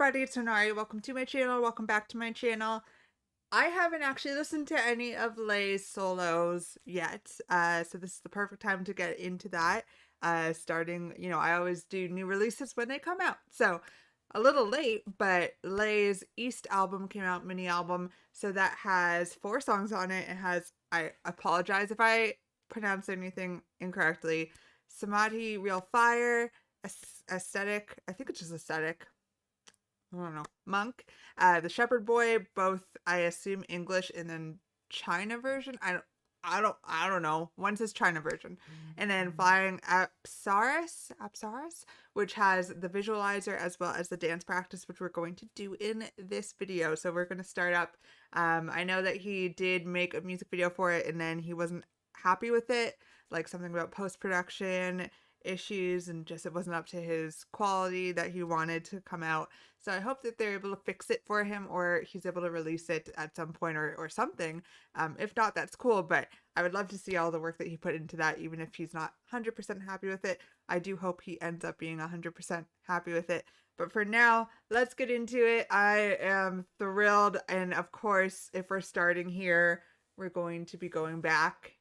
everybody, it's Sonari. Welcome to my channel. Welcome back to my channel. I haven't actually listened to any of Lay's solos yet, so this is the perfect time to get into that. Starting, I always do new releases when they come out, so a little late, but Lay's East album came out, mini album, so that has 4 songs on it. It has, I apologize if I pronounce anything incorrectly, Samadhi, Real Fire, Aesthetic, I think it's just Aesthetic, I don't know, Monk, The Shepherd Boy, both I assume English, and then China version. I don't know. One says China version. And then Flying Apsaras, which has the visualizer as well as the dance practice, which we're going to do in this video. So we're going to start up. I know that he did make a music video for it and then he wasn't happy with it, like something about post-production issues and just it wasn't up to his quality that he wanted to come out. So I hope that they're able to fix it for him, or he's able to release it at some point or something. If not, that's cool, but I would love to see all the work that he put into that, even if he's not 100% happy with it. I do hope he ends up being 100% happy with it. But for now, let's get into it. I am thrilled, and of course, if we're starting here, we're going to be going back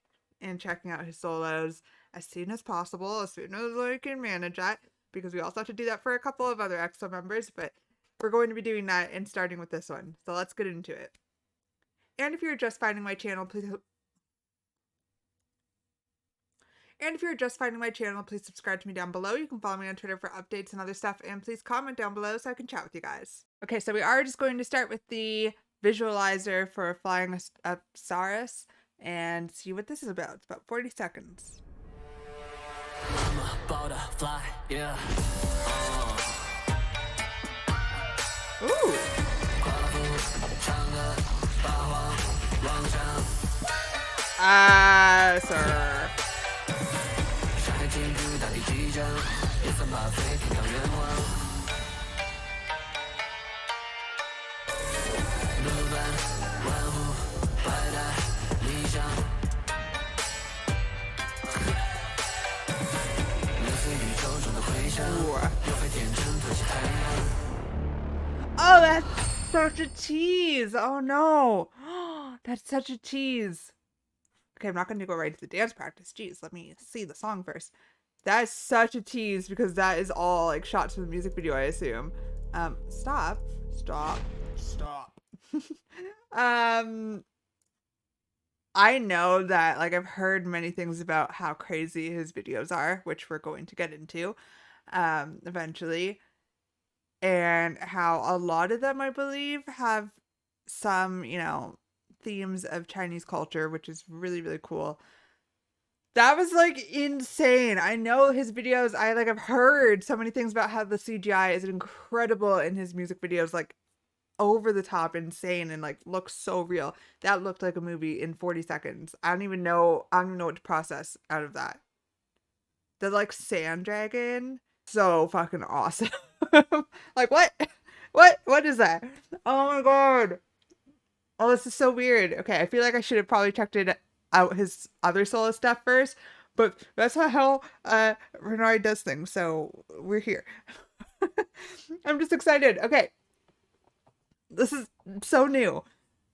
and checking out his solos as soon as possible, as soon as I can manage that, because we also have to do that for a couple of other EXO members, but we're going to be doing that and starting with this one. So let's get into it. And if you're just finding my channel, please subscribe to me down below. You can follow me on Twitter for updates and other stuff, and please comment down below so I can chat with you guys. Okay, so we are just going to start with the visualizer for Flying Apsaras and see what this is about. It's about 40 seconds. Butterfly, yeah. Ooh. Sir. Oh, that's such a tease. Oh no. That's such a tease. Okay, I'm not going to go right to the dance practice. Jeez, let me see the song first. That is such a tease because that is all like shots from the music video, I assume. Stop. I know that, like, I've heard many things about how crazy his videos are, which we're going to get into eventually, and how a lot of them, I believe, have some, themes of Chinese culture, which is really, really cool. That was like insane. I know his videos, I've heard so many things about how the CGI is incredible in his music videos, like over the top insane, and like looks so real. That looked like a movie in 40 seconds. I don't even know what to process out of that. The like sand dragon, so fucking awesome. Like what is that? Oh my god. Oh, this is so weird. Okay, I feel like I should have probably checked out his other solo stuff first, but that's not how Renard does things, so we're here. I'm just excited. Okay. This is so new.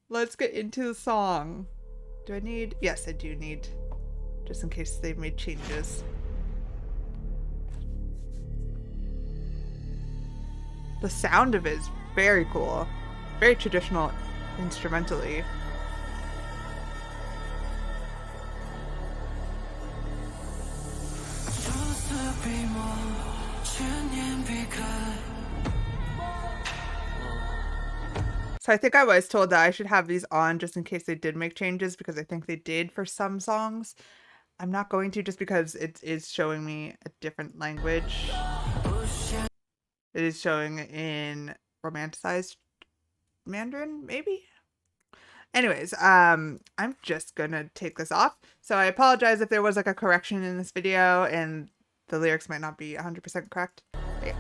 Let's get into the song. Do I need? Yes, I do need, just in case they've made changes. The sound of it is very cool. Very traditional instrumentally. So I think I was told that I should have these on just in case they did make changes, because I think they did for some songs. I'm not going to, just because it is showing me a different language. It is showing in romanticized Mandarin, maybe? Anyways, I'm just gonna take this off. So I apologize if there was like a correction in this video and the lyrics might not be 100% correct. But yeah.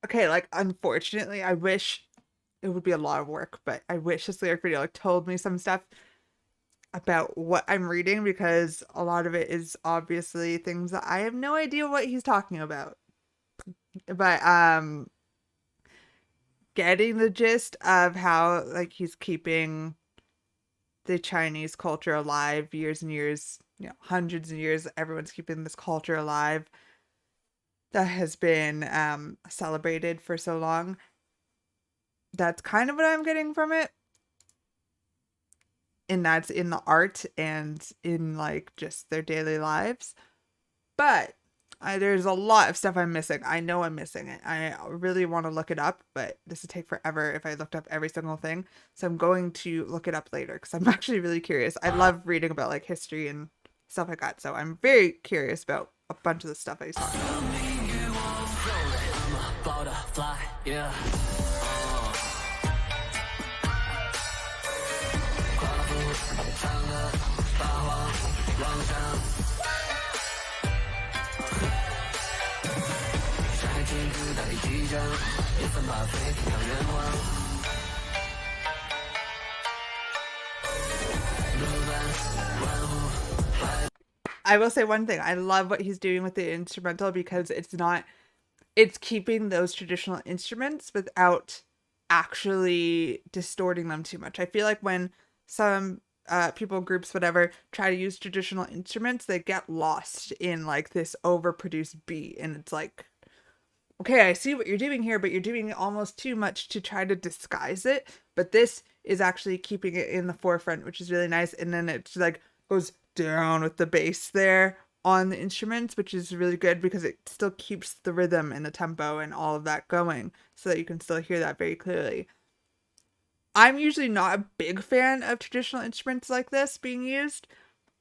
Okay, like, unfortunately, I wish it would be a lot of work, but I wish this lyric video like told me some stuff about what I'm reading, because a lot of it is obviously things that I have no idea what he's talking about. But getting the gist of how like he's keeping the Chinese culture alive years and years, you know, hundreds of years, everyone's keeping this culture alive that has been celebrated for so long. That's kind of what I'm getting from it. And that's in the art and in like just their daily lives. But there's a lot of stuff I'm missing. I know I'm missing it. I really want to look it up, but this would take forever if I looked up every single thing. So I'm going to look it up later because I'm actually really curious. I love reading about like history and stuff like that. So I'm very curious about a bunch of the stuff I saw. I will say one thing. I love what he's doing with the instrumental because it's keeping those traditional instruments without actually distorting them too much. I feel like when some people, groups, whatever, try to use traditional instruments, they get lost in like this overproduced beat. And it's like, okay, I see what you're doing here, but you're doing almost too much to try to disguise it. But this is actually keeping it in the forefront, which is really nice. And then it's like goes down with the bass there on the instruments, which is really good because it still keeps the rhythm and the tempo and all of that going so that you can still hear that very clearly. I'm usually not a big fan of traditional instruments like this being used,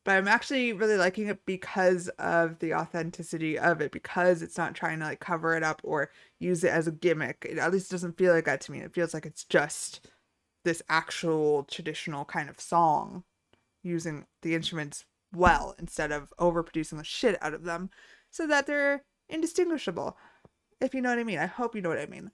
but I'm actually really liking it because of the authenticity of it, because it's not trying to like cover it up or use it as a gimmick. It at least doesn't feel like that to me. It feels like it's just this actual traditional kind of song using the instruments well instead of overproducing the shit out of them so that they're indistinguishable. If you know what I mean. I hope you know what I mean.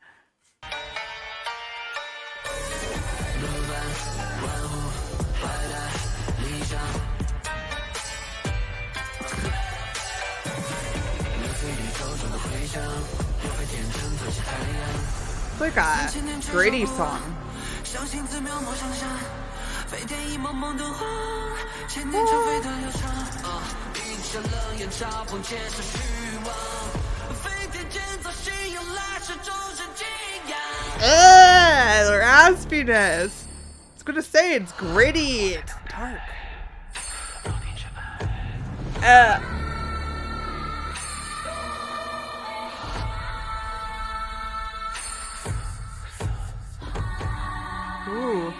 It's like a gritty song. The raspiness. I was gonna say it's gritty. It's dark. Ooh.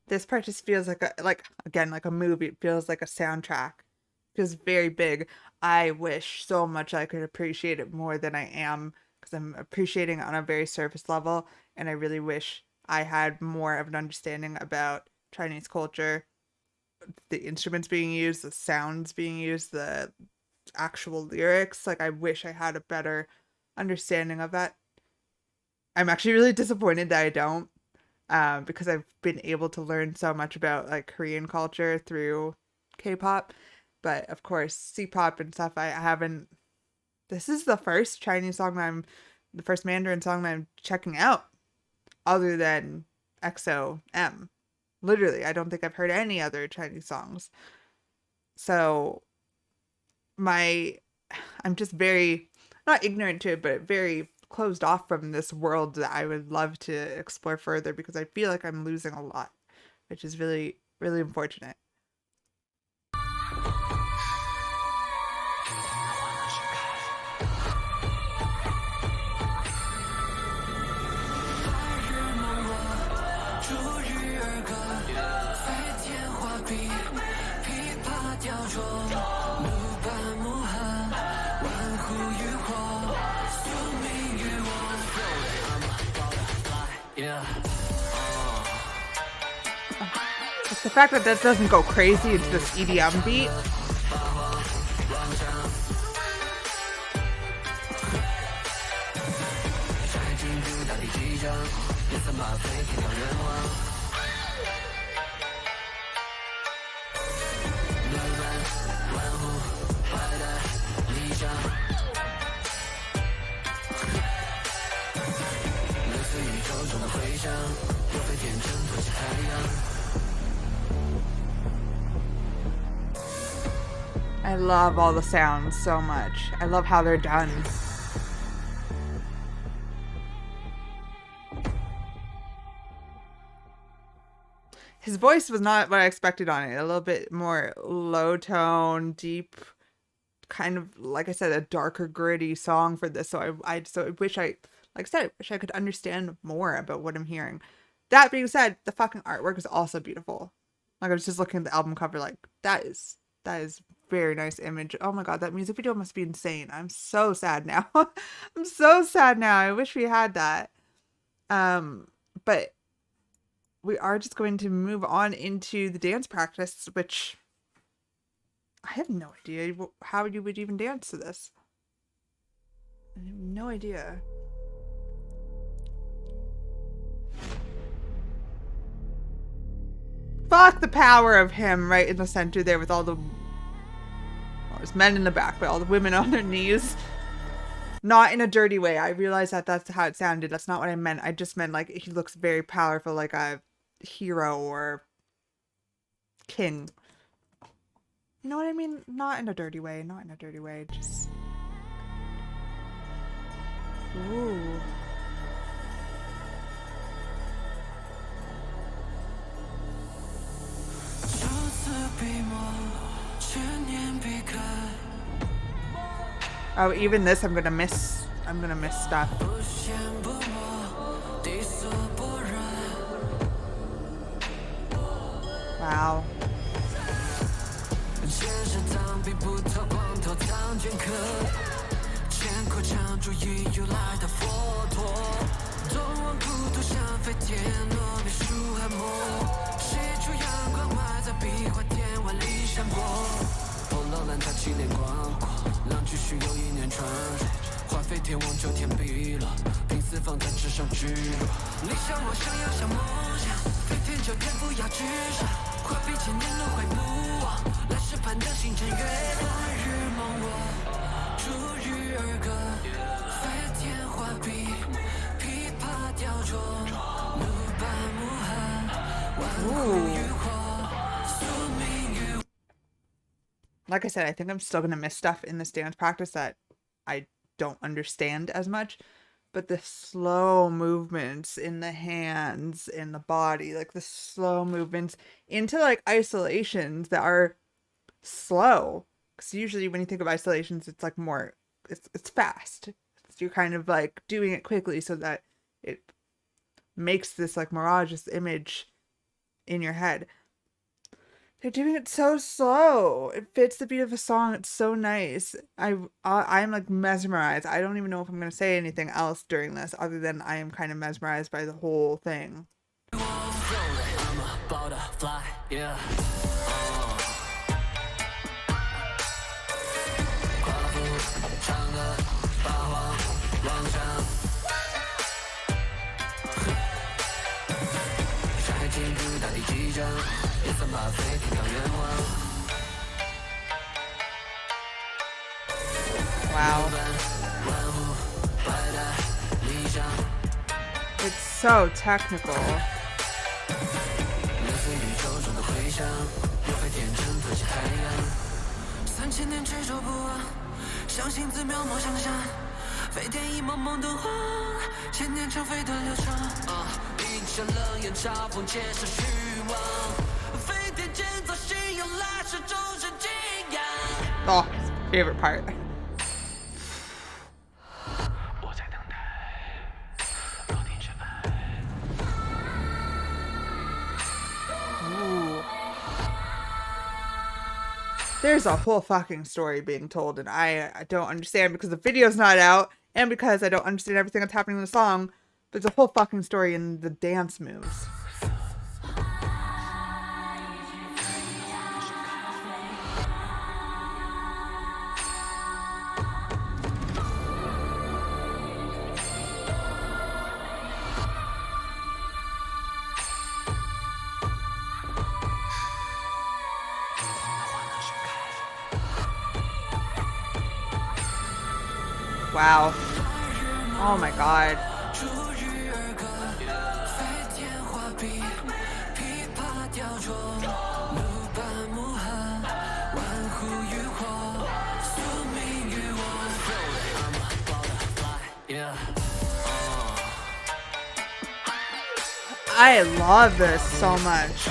This part just feels like a movie. It feels like a soundtrack. It feels very big. I wish so much I could appreciate it more than I am, because I'm appreciating it on a very surface level, and I really wish I had more of an understanding about Chinese culture, the instruments being used, the sounds being used, the actual lyrics. Like, I wish I had a better understanding of that. I'm actually really disappointed that I don't. Because I've been able to learn so much about like Korean culture through K-pop, but of course C-pop and stuff I haven't. This is the first the first Mandarin song that I'm checking out, other than XOM. Literally, I don't think I've heard any other Chinese songs. So I'm just very, not ignorant to it, but very closed off from this world that I would love to explore further, because I feel like I'm losing a lot, which is really, really unfortunate. It's the fact that that doesn't go crazy, it's just EDM beat. I love all the sounds so much. I love how they're done. His voice was not what I expected on it. A little bit more low tone, deep, kind of, like I said, a darker, gritty song for this. So I wish I wish I could understand more about what I'm hearing. That being said, the fucking artwork is also beautiful. Like, I was just looking at the album cover, like, that is very nice image. Oh my god, that music video must be insane. I'm so sad now. I'm so sad now. I wish we had that. But we are just going to move on into the dance practice, which I have no idea how you would even dance to this. I have no idea. Fuck the power of him right in the center there with all the... Well, there's men in the back, but all the women on their knees. Not in a dirty way. I realize that that's how it sounded. That's not what I meant. I just meant, like, he looks very powerful, like a hero or king. You know what I mean? Not in a dirty way. Not in a dirty way. Just... Ooh. Oh, even this I'm gonna miss. I'm gonna miss stuff. Wow. Like I said, I think I'm still going to miss stuff in this dance practice that I don't understand as much. But the slow movements in the hands, in the body, like the slow movements into like isolations that are slow. Because usually when you think of isolations, it's like more, it's fast. You're kind of like doing it quickly so that it makes this like mirageous image in your head. They're doing it so slow. It fits the beat of a song. It's so nice. I'm like mesmerized. I don't even know if I'm going to say anything else during this other than I am kind of mesmerized by the whole thing. Wow. It's so technical. Oh, favorite part. Ooh. There's a whole fucking story being told, and I don't understand because the video's not out, and because I don't understand everything that's happening in the song. There's a whole fucking story in the dance moves. Wow. Oh my god. I love this so much.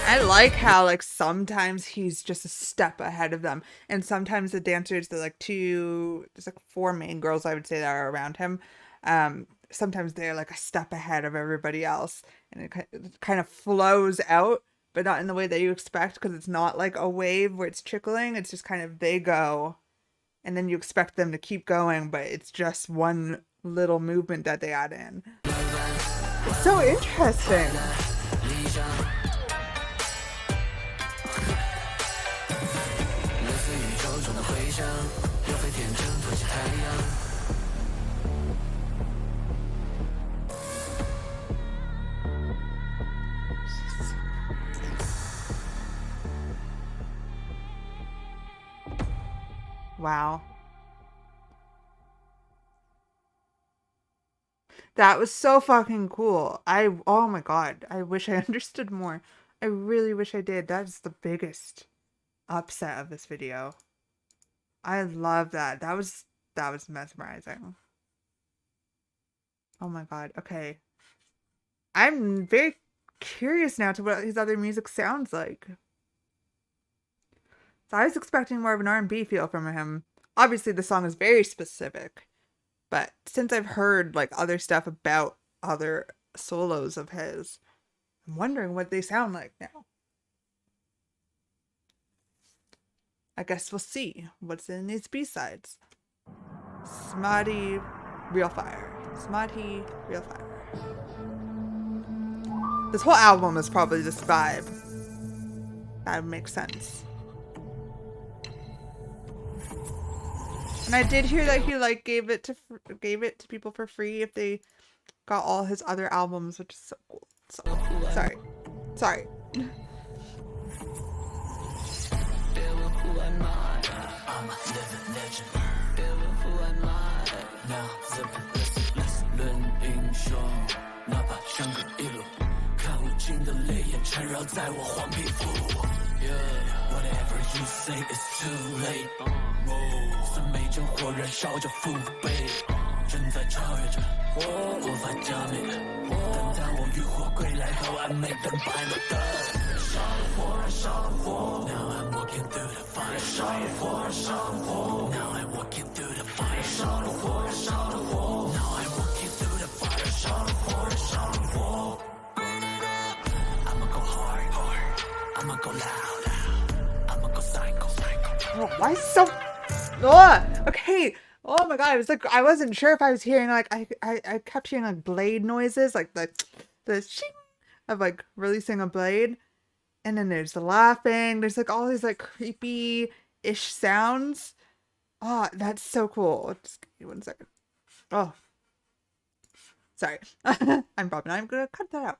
I like how like sometimes he's just a step ahead of them, and sometimes the dancers, there's like 4 main girls I would say that are around him. Sometimes they're like a step ahead of everybody else, and it kind of flows out, but not in the way that you expect, because it's not like a wave where it's trickling. It's just kind of they go, and then you expect them to keep going, but it's just one little movement that they add in. It's so interesting. Wow. That was so fucking cool. Oh my god, I wish I understood more. I really wish I did. That's the biggest upset of this video. I love that. That was mesmerizing. Oh my god. Okay. I'm very curious now to what his other music sounds like. So I was expecting more of an R&B feel from him. Obviously the song is very specific, but since I've heard like other stuff about other solos of his, I'm wondering what they sound like now. I guess we'll see what's in these B-sides. Smoddy, Real Fire. Smoddy, Real Fire. This whole album is probably this vibe. That would make sense. And I did hear that he like gave it to people for free if they got all his other albums, which is so cool. So cool. Sorry. Whatever you say is too late. 酸梅正火燃烧着父辈，正在超越着我，无法浇灭。等到我浴火归来后 ，I make them buy my blood。烧了火，燃烧了火 ，Now I'm walking through the fire。烧了火，燃烧了火 ，Now I'm walking through the fire。烧了火，燃烧了火 ，Now I'm walking through the fire。烧了火，燃烧了火。I'ma go hard, I'ma go loud, I'ma go psycho. Oh, why so? Oh, okay. Oh my god, it was like I wasn't sure if I was hearing like I kept hearing like blade noises, like the shing of like releasing a blade, and then there's the laughing. There's like all these like creepy-ish sounds. Oh, that's so cool. Just give me 1 second. Oh, sorry. I'm gonna cut that out.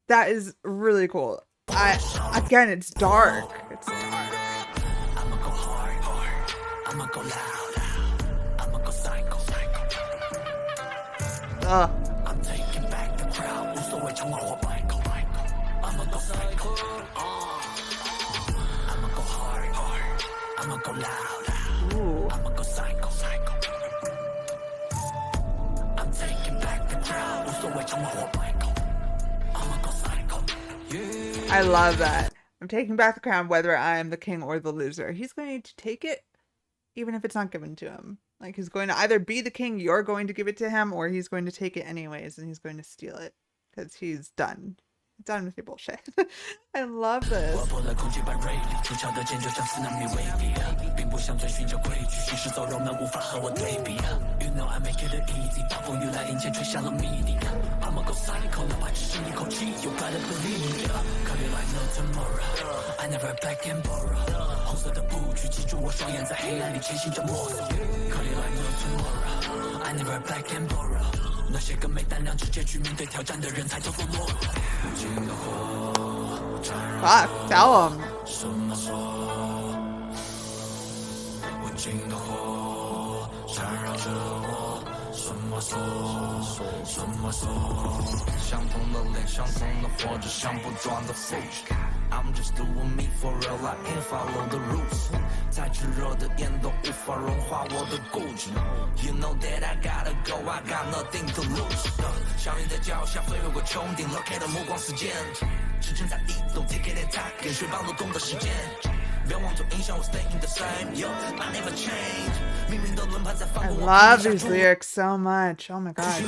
That is really cool. Again, it's dark. It's dark. I'ma go hard, I'ma go loud. Ugh. I'm taking back the crowd，无所谓场外或百口。I'ma go psycho， I'ma go hard，I'ma go loud，I'ma go psycho。I'm taking back the crowd，无所谓场外或百口。I'ma go psycho。I love that. I'm taking back the crown whether I am the king or the loser. He's going to take it even if it's not given to him. Like, he's going to either be the king, you're going to give it to him, or he's going to take it anyways and he's going to steal it because he's done with your bullshit. I love this. I'ma go psycho， 哪怕只剩一口气 You better believe me， 可以 like no tomorrow， I never back and borrow， 红色的布局记住我双眼在黑暗里前行着摸索，可以 like no tomorrow， I never back and borrow， 那些个没胆量直接去面对挑战的人才叫做懦弱。无尽的火缠绕 Fuck, tell him. 什么说？无尽的火缠绕着我。什么说？什么说？相同的脸，相同的活着，像不断的复制。I'm just doing me for real, I ain't follow the rules。再炙热的烟都无法融化我的固执。You know that I gotta go, I got nothing to lose。效应在脚下飞越过穹顶 ，Look at 目光时间，时针在移动 ，Take it and take， 跟水棒流动的时间。不要妄图影响我 stay in the same, yo, I never change。命运的轮盘在翻过我。I love these lyrics so much. Oh my god.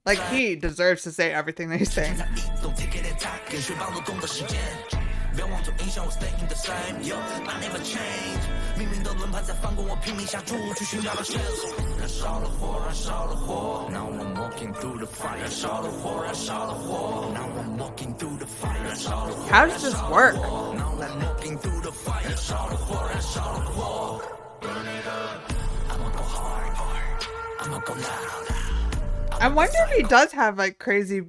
Like, he deserves to say everything that he's saying. How does this work? I wonder if he does have like crazy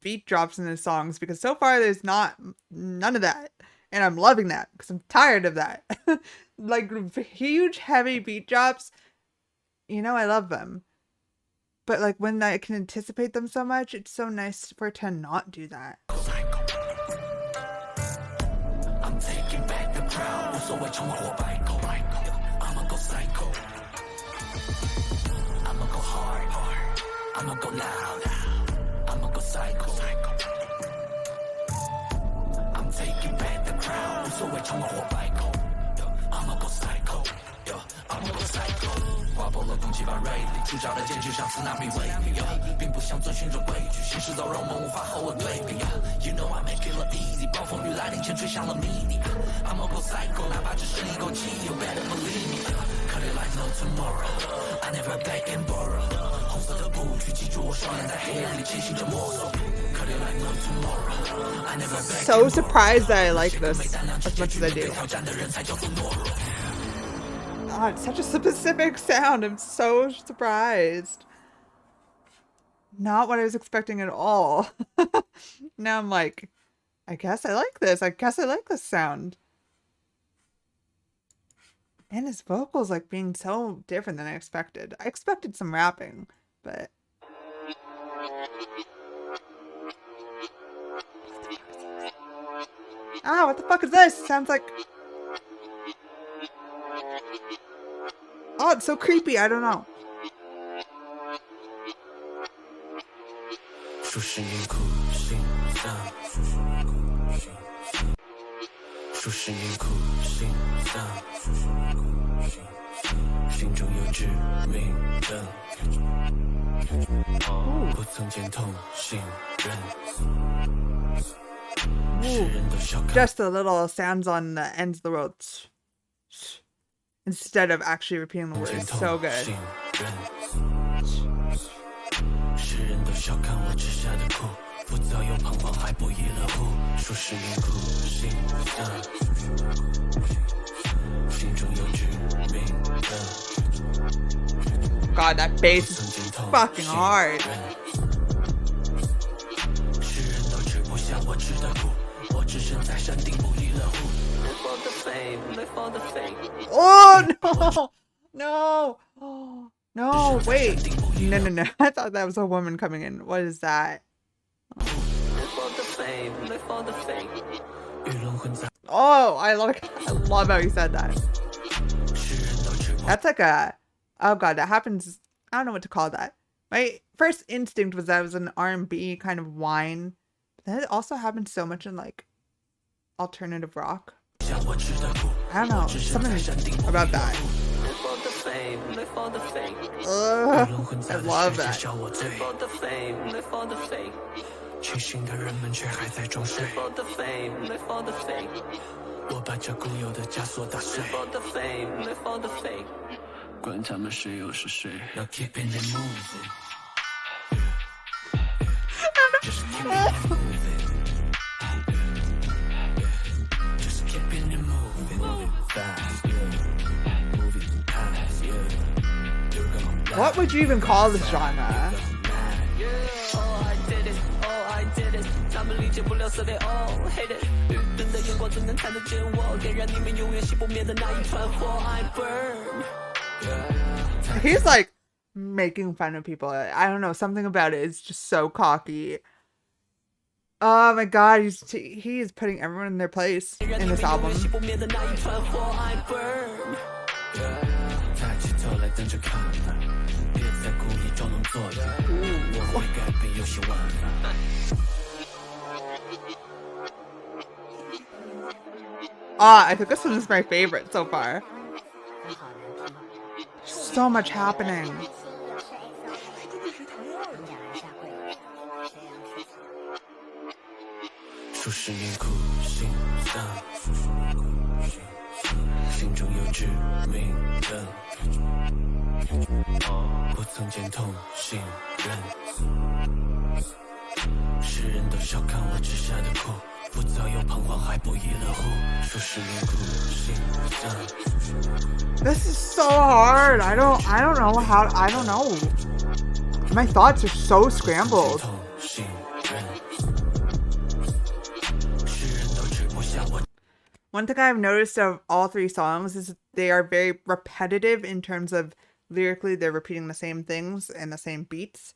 beat drops in his songs, because so far there's none of that, and I'm loving that because I'm tired of that. Like huge heavy beat drops, you know, I love them, but like when I can anticipate them so much, it's so nice for it to not do that. I'm taking back the crowd， 无所谓场外或百口。I'ma go psycho， I'ma go hard，I'ma go loud，I'ma go psycho。I'm taking back the crowd， 无所谓场外或百口。I'ma go psycho，I'ma go psycho。划破了空气把锐利，出鞘的剑就像斯纳米威力，并不想遵循着规矩，行尸走肉们无法和我对比。You know I make it look easy， 暴风雨来临前吹响了谜底。I'ma go psycho， 哪怕只剩一口气 ，You better believe me。Cut it like no tomorrow，I never beg and borrow。红色的布局记住我双眼在黑暗里前行着摸索。Cut it like no tomorrow，I never beg and borrow。 So surprised that I like this as much as I do. Oh, it's such a specific sound. I'm so surprised. Not what I was expecting at all. Now I'm like, I guess I like this. I guess I like this sound. And his vocals like being so different than I expected. I expected some rapping, but... Ah, what the fuck is this? Sounds like... Oh, it's so creepy. I don't know. 数十年苦心的，数十年苦心的，心中有致命的，不曾见同性人，世人都笑看。 Just the little sounds on the ends of the world. Instead of actually repeating the words. So good. 世人都笑看我吃下的苦，不早有彷徨，还不亦乐乎。数十年苦心的，心中有致命的。 God, that bass is fucking hard. 世人都吃不下我吃的苦，我只身在山顶不亦乐乎。Live for the fame, live for the fame. Oh no, no. Oh. No, wait. No. I thought that was a woman coming in. What is that? Oh, I love how you said that. That's like a, oh god, that happens. I don't know what to call that. My first instinct was that it was an R&B kind of whine. But then it also happens so much in like alternative rock. I don't know, something about that. I love that. 清醒的人们却还在装睡。我把这固有的枷锁打碎。管他们谁又是谁。Now keeping it moving. Just keeping it moving. Just keeping it moving. Moving fast, yeah. Moving past, yeah. What would you even call this genre? 解不了色的 all hate it 愚钝的眼光怎能看得见我点燃你们永远熄不灭的那一团火 I burn. He's like making fun of people. I don't know, something about it is just so cocky. Oh my god, he is putting everyone in their place in this album. I think this one is my favorite so far. So much happening. This is so hard. I don't know how. I don't know. My thoughts are so scrambled. One thing I've noticed of all three songs is they are very repetitive in terms of lyrically, they're repeating the same things and the same beats.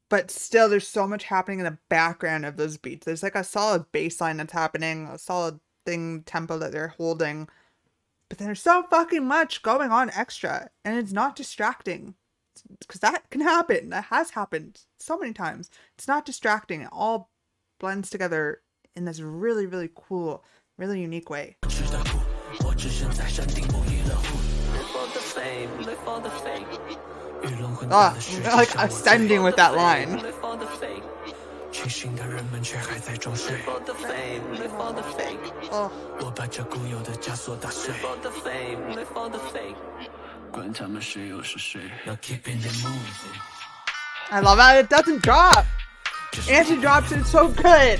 But still, there's so much happening in the background of those beats. There's like a solid bass line that's happening, a solid tempo that they're holding. But then there's so fucking much going on extra. And it's not distracting. Because that can happen. That has happened so many times. It's not distracting. It all blends together in this really, really cool, really unique way. Like ascending with that line. I love how it doesn't drop. And she drops it so good.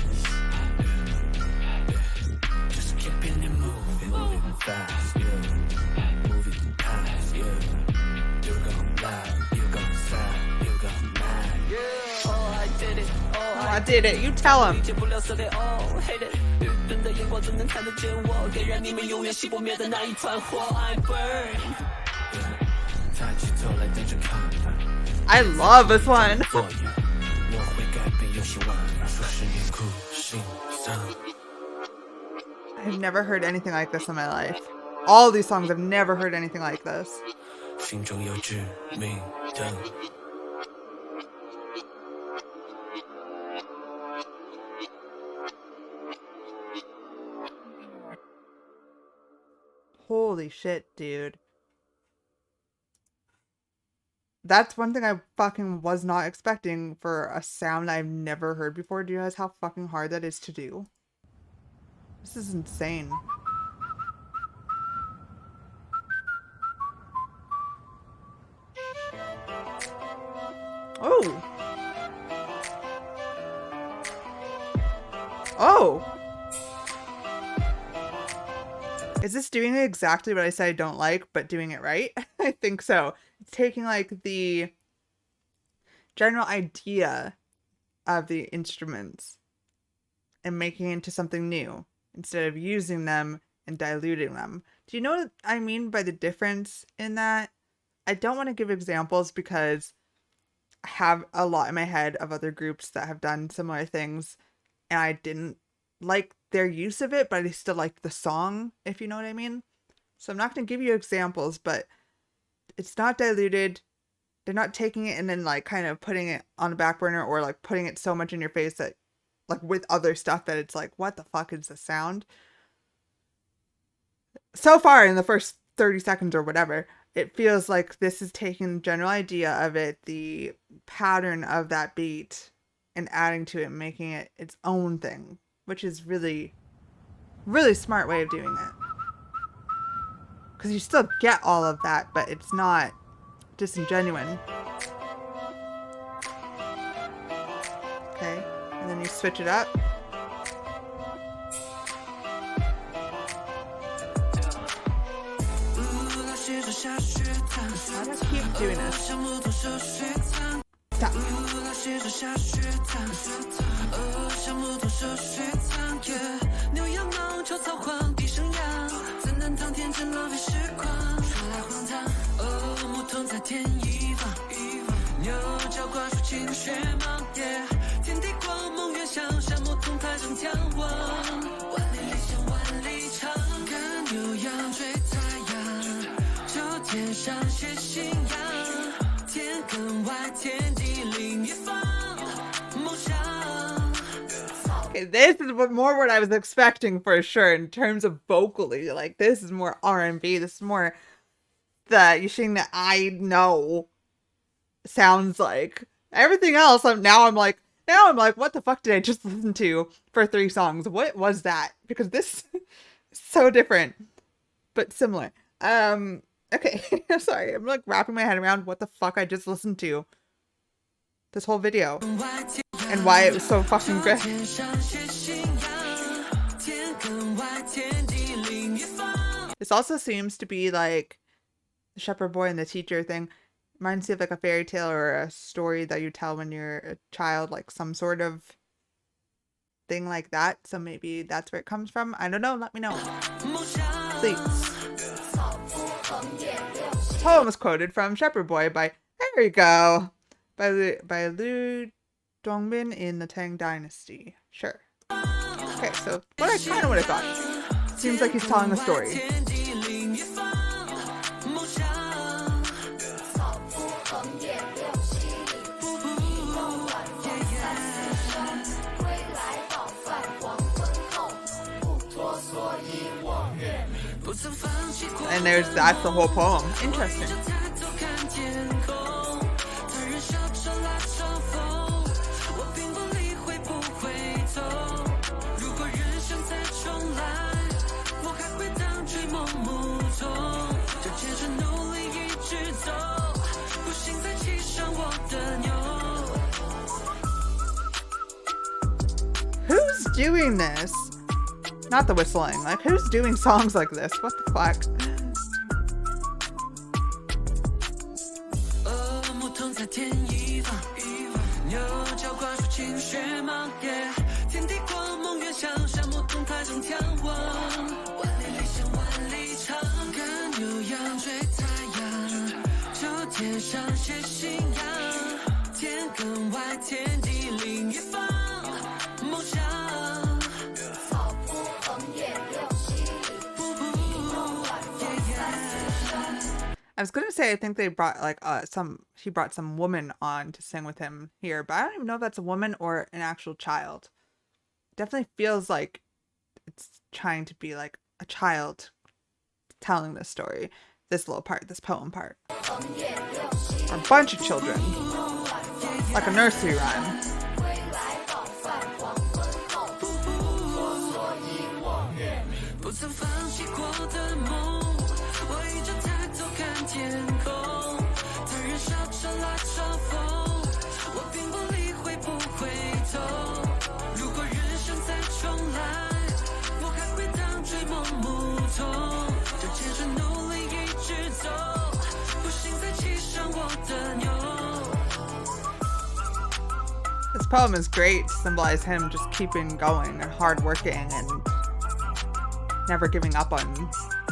I did it. You tell him. I love this one. I've never heard anything like this in my life. All these songs, I've never heard anything like this. Holy shit, dude. That's one thing I fucking was not expecting for a sound I've never heard before. Do you realize how fucking hard that is to do? This is insane. Oh. Oh. Is this doing exactly what I said I don't like, but doing it right? I think so. It's taking like the general idea of the instruments and making it into something new instead of using them and diluting them. Do you know what I mean by the difference in that? I don't want to give examples because I have a lot in my head of other groups that have done similar things, and I didn't like their use of it, but I still liked the song, if you know what I mean. So I'm not going to give you examples, but it's not diluted. They're not taking it and then like kind of putting it on the back burner or like putting it so much in your face that like with other stuff that it's like, what the fuck is the sound? So far in the first 30 seconds or whatever, it feels like this is taking the general idea of it, the pattern of that beat, and adding to it, making it its own thing, which is really, really smart way of doing it. Because you still get all of that, but it's not disingenuine. Okay, and then you switch it up. Why do I keep doing this? Stop. Okay, this is more what I was expecting for sure in terms of vocally. Like, this is more R&B. This is more the YIXING that I know sounds like. Everything else, I'm like, what the fuck did I just listen to for 3 songs? What was that? Because this is so different, but similar. Okay, sorry. I'm like wrapping my head around what the fuck I just listened to this whole video and why it was so fucking great. This also seems to be like the shepherd boy and the teacher thing. Reminds me of like a fairy tale or a story that you tell when you're a child, like some sort of thing like that. So maybe that's where it comes from. I don't know. Let me know, please. Poem was quoted from Shepherd Boy by, there you go, by Liu Dongbin in the Tang Dynasty. Sure. Okay, so what I thought. Seems like he's telling a story. And that's the whole poem. Interesting. Who's doing this? Not the whistling. Like, who's doing songs like this? What the fuck? I was gonna say I think they brought like he brought some woman on to sing with him here, but I don't even know if that's a woman or an actual child. It definitely feels like it's trying to be like a child telling this story, this little part, this poem part. Or a bunch of children. Like a nursery rhyme. This poem is great to symbolize him just keeping going and hardworking and never giving up on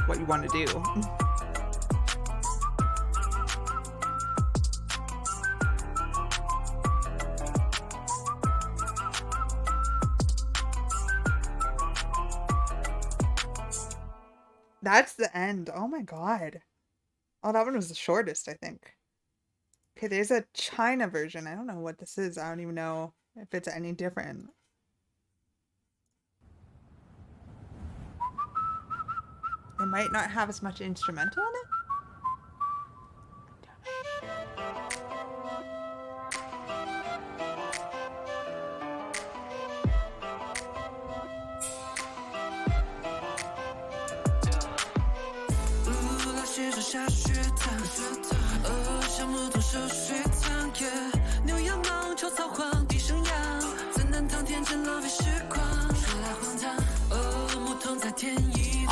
what you want to do. That's the end. Oh my god. Oh, that one was the shortest, I think. Okay, there's a China version. I don't know what this is. I don't even know if it's any different. It might not have as much instrumental in it.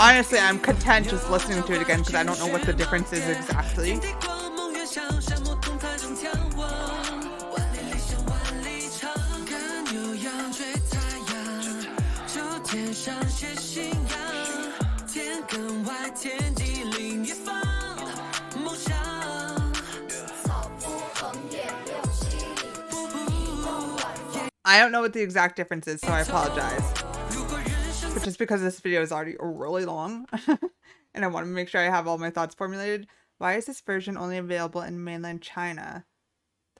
Honestly, I'm content just listening to it again because I don't know what the difference is exactly. I don't know what the exact difference is, so I apologize. But just because this video is already really long and I want to make sure I have all my thoughts formulated, why is this version only available in mainland China?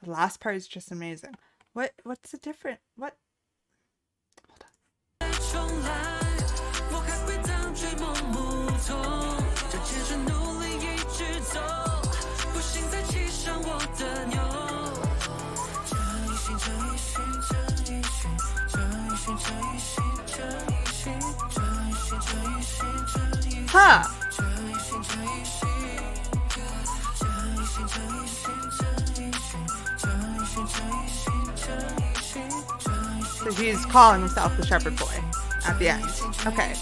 The last part is just amazing. What's the difference? What? Hold on. Huh. So he's calling himself the shepherd boy at the end. Okay.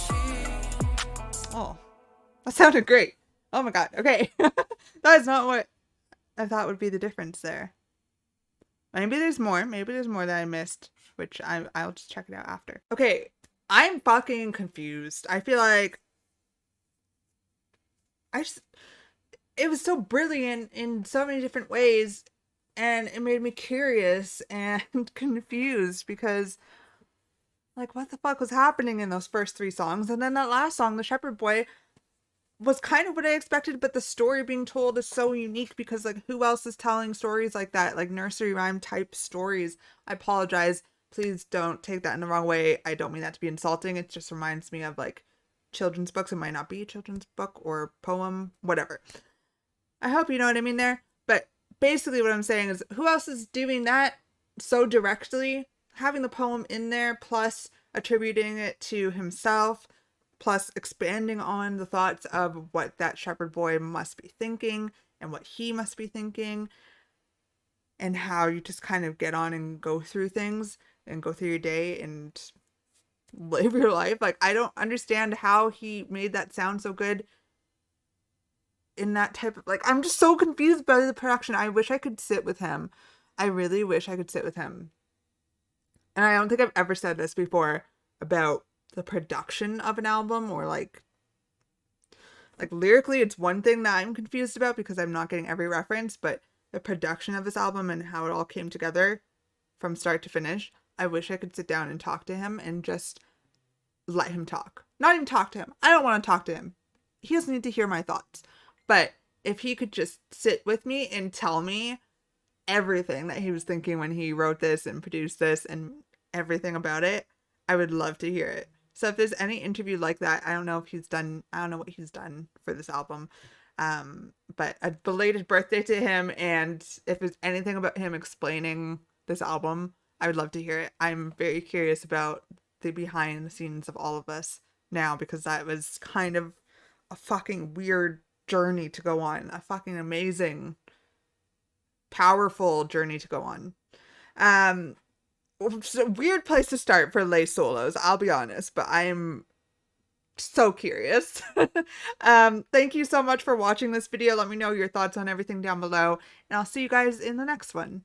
Oh, that sounded great. Oh my god. Okay. That is not what I thought would be the difference there. Maybe there's more. Maybe there's more that I missed, which I'll just check it out after. Okay. I'm fucking confused. I feel like it was so brilliant in so many different ways, and it made me curious and confused because, like, what the fuck was happening in those first 3 songs? And then that last song, The Shepherd Boy, was kind of what I expected, but the story being told is so unique because, like, who else is telling stories like that? Like, nursery rhyme type stories. I apologize. Please don't take that in the wrong way. I don't mean that to be insulting. It just reminds me of, like, children's books. It might not be a children's book or poem, whatever. I hope you know what I mean there. But basically what I'm saying is, who else is doing that so directly? Having the poem in there, plus attributing it to himself, plus expanding on the thoughts of what that shepherd boy must be thinking and what he must be thinking, and how you just kind of get on and go through things and go through your day and live your life. Like, I don't understand how he made that sound so good in that type of, like, I'm just so confused by the production. I wish I could sit with him. I really wish I could sit with him. And I don't think I've ever said this before about the production of an album, or like lyrically, it's one thing that I'm confused about because I'm not getting every reference, but the production of this album and how it all came together from start to finish, I wish I could sit down and talk to him and just let him talk. Not even talk to him. I don't want to talk to him. He doesn't need to hear my thoughts. But if he could just sit with me and tell me everything that he was thinking when he wrote this and produced this and everything about it, I would love to hear it. So if there's any interview like that, I don't know what he's done for this album. But a belated birthday to him, and if there's anything about him explaining this album, I would love to hear it. I'm very curious about the behind the scenes of all of us now, because that was kind of a fucking weird journey to go on. A fucking amazing, powerful journey to go on. It's a weird place to start for lay solos, I'll be honest, but I'm so curious. Thank you so much for watching this video. Let me know your thoughts on everything down below, and I'll see you guys in the next one.